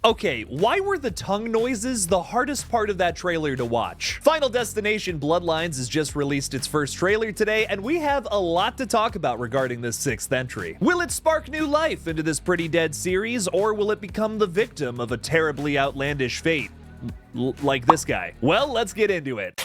Okay, why were the tongue noises the hardest part of that trailer to watch? Final Destination Bloodlines has just released its first trailer today, and we have a lot to talk about regarding this sixth entry. Will it spark new life into this pretty dead series, or will it become the victim of a terribly outlandish fate? Like this guy. Well, let's get into it.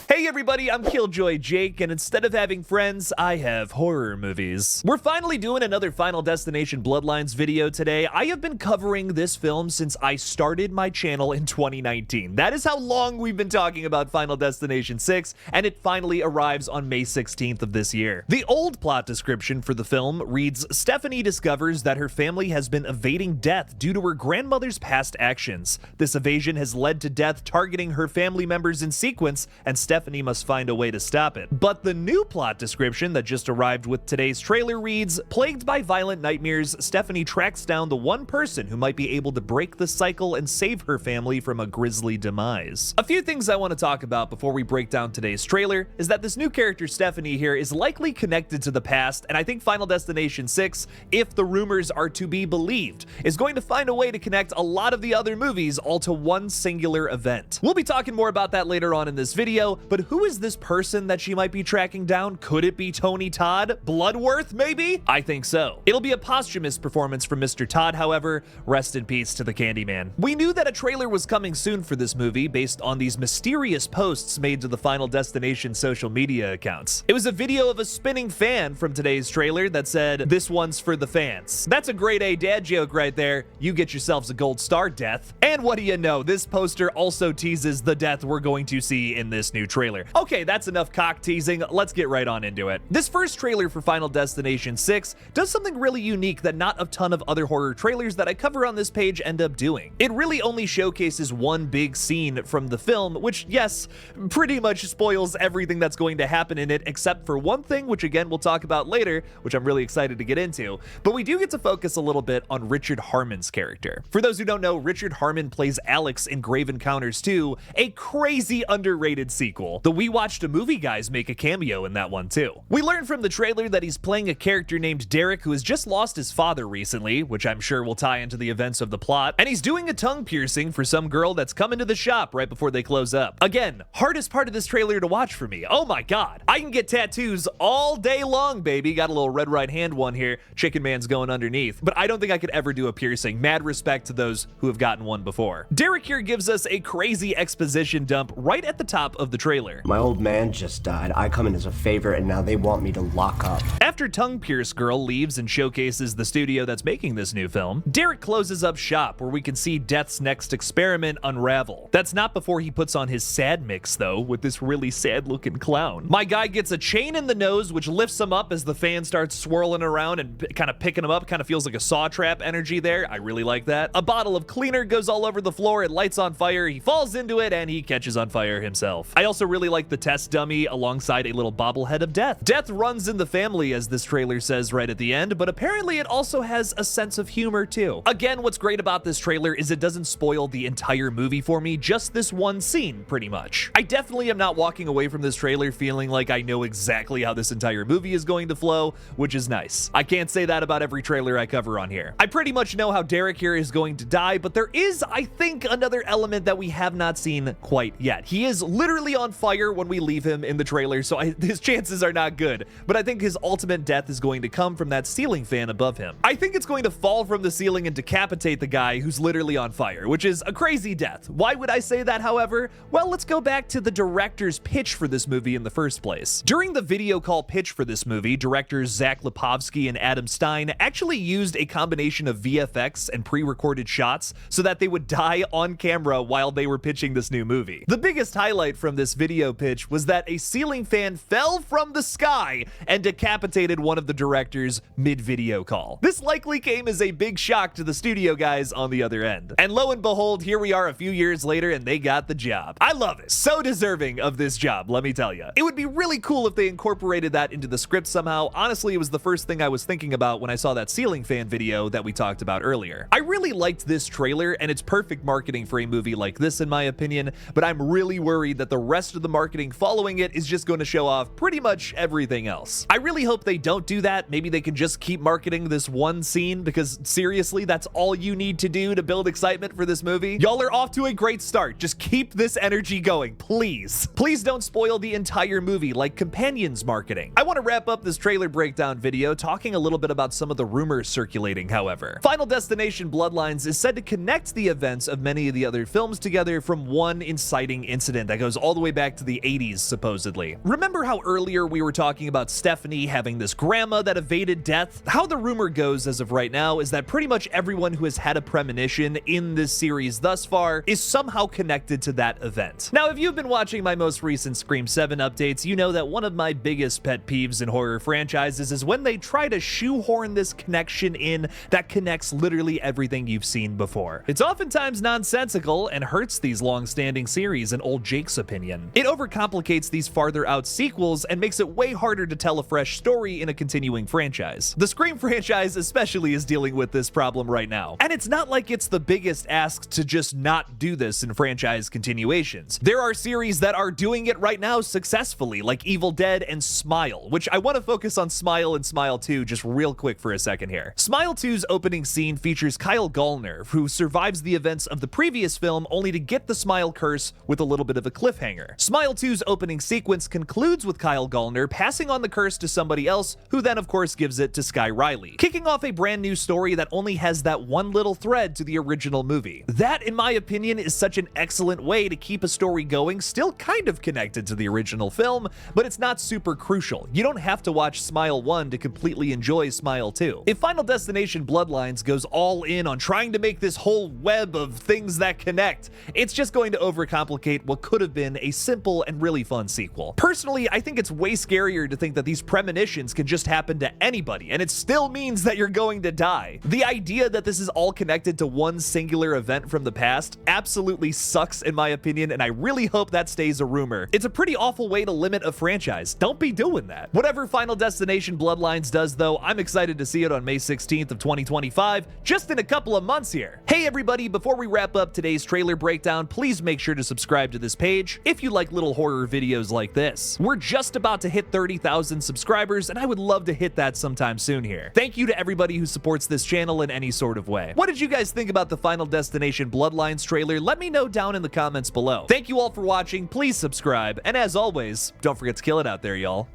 Hey everybody, I'm KillJoy Jake, and instead of having friends, I have horror movies. We're finally doing another Final Destination Bloodlines video today. I have been covering this film since I started my channel in 2019. That is how long we've been talking about Final Destination 6, and it finally arrives on May 16th of this year. The old plot description for the film reads, Stephanie discovers that her family has been evading death due to her grandmother's past actions. This evasion has led to death targeting her family members in sequence, and Stephanie must find a way to stop it. But the new plot description that just arrived with today's trailer reads, plagued by violent nightmares, Stephanie tracks down the one person who might be able to break the cycle and save her family from a grisly demise. A few things I want to talk about before we break down today's trailer is that this new character Stephanie here is likely connected to the past, and I think Final Destination 6, if the rumors are to be believed, is going to find a way to connect a lot of the other movies all to one singular event. We'll be talking more about that later on in this video, but who is this person that she might be tracking down? Could it be Tony Todd? Bloodworth, maybe? I think so. It'll be a posthumous performance from Mr. Todd, however. Rest in peace to the Candyman. We knew that a trailer was coming soon for this movie based on these mysterious posts made to the Final Destination social media accounts. It was a video of a spinning fan from today's trailer that said, "This one's for the fans." That's a grade A dad joke right there. You get yourselves a gold star, Death. And what do you know? This poster also teases the death we're going to see in this new trailer. Okay, that's enough cock teasing. Let's get right on into it. This first trailer for Final Destination 6 does something really unique that not a ton of other horror trailers that I cover on this page end up doing. It really only showcases one big scene from the film, which, yes, pretty much spoils everything that's going to happen in it, except for one thing, which again we'll talk about later, which I'm really excited to get into. But we do get to focus a little bit on Richard Harmon's character. For those who don't know, Richard Harmon plays Alex in Grave Encounters 2, a crazy underrated sequel. The We Watched a Movie guys make a cameo in that one too. We learned from the trailer that he's playing a character named Derek who has just lost his father recently, which I'm sure will tie into the events of the plot, and he's doing a tongue piercing for some girl that's coming to the shop right before they close up. Again, hardest part of this trailer to watch for me. Oh my god. I can get tattoos all day long, baby. Got a little red right hand one here. Chicken Man's going underneath. But I don't think I could ever do a piercing. Mad respect to those who have gotten one before. Derek here gives us a crazy exposition dump right at the top of the trailer. My old man just died. I come in as a favor and now they want me to lock up. After Tongue Pierce Girl leaves and showcases the studio that's making this new film, Derek closes up shop where we can see Death's next experiment unravel. That's not before he puts on his sad mix though, with this really sad looking clown. My guy gets a chain in the nose which lifts him up as the fan starts swirling around and kind of picking him up. Kind of feels like a saw trap energy there. I really like that. A bottle of cleaner goes all over the floor. It lights on fire. He falls into it and he catches on fire himself. I also really like the test dummy alongside a little bobblehead of Death. Death runs in the family, as this trailer says right at the end, but apparently it also has a sense of humor too. Again, what's great about this trailer is it doesn't spoil the entire movie for me, just this one scene, pretty much. I definitely am not walking away from this trailer feeling like I know exactly how this entire movie is going to flow, which is nice. I can't say that about every trailer I cover on here. I pretty much know how Derek here is going to die, but there is, I think, another element that we have not seen quite yet. He is literally on fire when we leave him in the trailer, so his chances are not good, but I think his ultimate death is going to come from that ceiling fan above him. I think it's going to fall from the ceiling and decapitate the guy who's literally on fire, which is a crazy death. Why would I say that, however? Well, let's go back to the director's pitch for this movie in the first place. During the video call pitch for this movie, directors Zach Lipovsky and Adam Stein actually used a combination of VFX and pre-recorded shots so that they would die on camera while they were pitching this new movie. The biggest highlight from this video pitch was that a ceiling fan fell from the sky and decapitated one of the directors mid-video call. This likely came as a big shock to the studio guys on the other end. And lo and behold, here we are a few years later and they got the job. I love it. So deserving of this job, let me tell you. It would be really cool if they incorporated that into the script somehow. Honestly, it was the first thing I was thinking about when I saw that ceiling fan video that we talked about earlier. I really liked this trailer and it's perfect marketing for a movie like this in my opinion, but I'm really worried that the rest of the marketing following it is just going to show off pretty much everything else. I really hope they don't do that. Maybe they can just keep marketing this one scene, because seriously, that's all you need to do to build excitement for this movie. Y'all are off to a great start. Just keep this energy going, please. Please don't spoil the entire movie like Companions marketing. I want to wrap up this trailer breakdown video talking a little bit about some of the rumors circulating, however. Final Destination Bloodlines is said to connect the events of many of the other films together from one inciting incident that goes all the way back to the 80s, supposedly. Remember how earlier we were talking about Stephanie having this grandma that evaded death? How the rumor goes as of right now is that pretty much everyone who has had a premonition in this series thus far is somehow connected to that event. Now, if you've been watching my most recent Scream 7 updates, you know that one of my biggest pet peeves in horror franchises is when they try to shoehorn this connection in that connects literally everything you've seen before. It's oftentimes nonsensical and hurts these long-standing series, in old Jake's opinion. It overcomplicates these farther out sequels and makes it way harder to tell a fresh story in a continuing franchise. The Scream franchise especially is dealing with this problem right now. And it's not like it's the biggest ask to just not do this in franchise continuations. There are series that are doing it right now successfully, like Evil Dead and Smile, which I want to focus on Smile and Smile 2 just real quick for a second here. Smile 2's opening scene features Kyle Gallner, who survives the events of the previous film only to get the Smile curse with a little bit of a cliffhanger. Smile 2's opening sequence concludes with Kyle Gallner passing on the curse to somebody else, who then of course gives it to Sky Riley, kicking off a brand new story that only has that one little thread to the original movie. That, in my opinion, is such an excellent way to keep a story going, still kind of connected to the original film, but it's not super crucial. You don't have to watch Smile 1 to completely enjoy Smile 2. If Final Destination Bloodlines goes all in on trying to make this whole web of things that connect, it's just going to overcomplicate what could have been a simple and really fun sequel. Personally, I think it's way scarier to think that these premonitions can just happen to anybody, and it still means that you're going to die. The idea that this is all connected to one singular event from the past absolutely sucks in my opinion, and I really hope that stays a rumor. It's a pretty awful way to limit a franchise. Don't be doing that. Whatever Final Destination Bloodlines does though, I'm excited to see it on May 16th of 2025, just in a couple of months here. Hey everybody, before we wrap up today's trailer breakdown, please make sure to subscribe to this page if you like little horror videos like this. We're just about to hit 30,000 subscribers, and I would love to hit that sometime soon here. Thank you to everybody who supports this channel in any sort of way. What did you guys think about the Final Destination Bloodlines trailer? Let me know down in the comments below. Thank you all for watching, please subscribe, and as always, don't forget to kill it out there, y'all.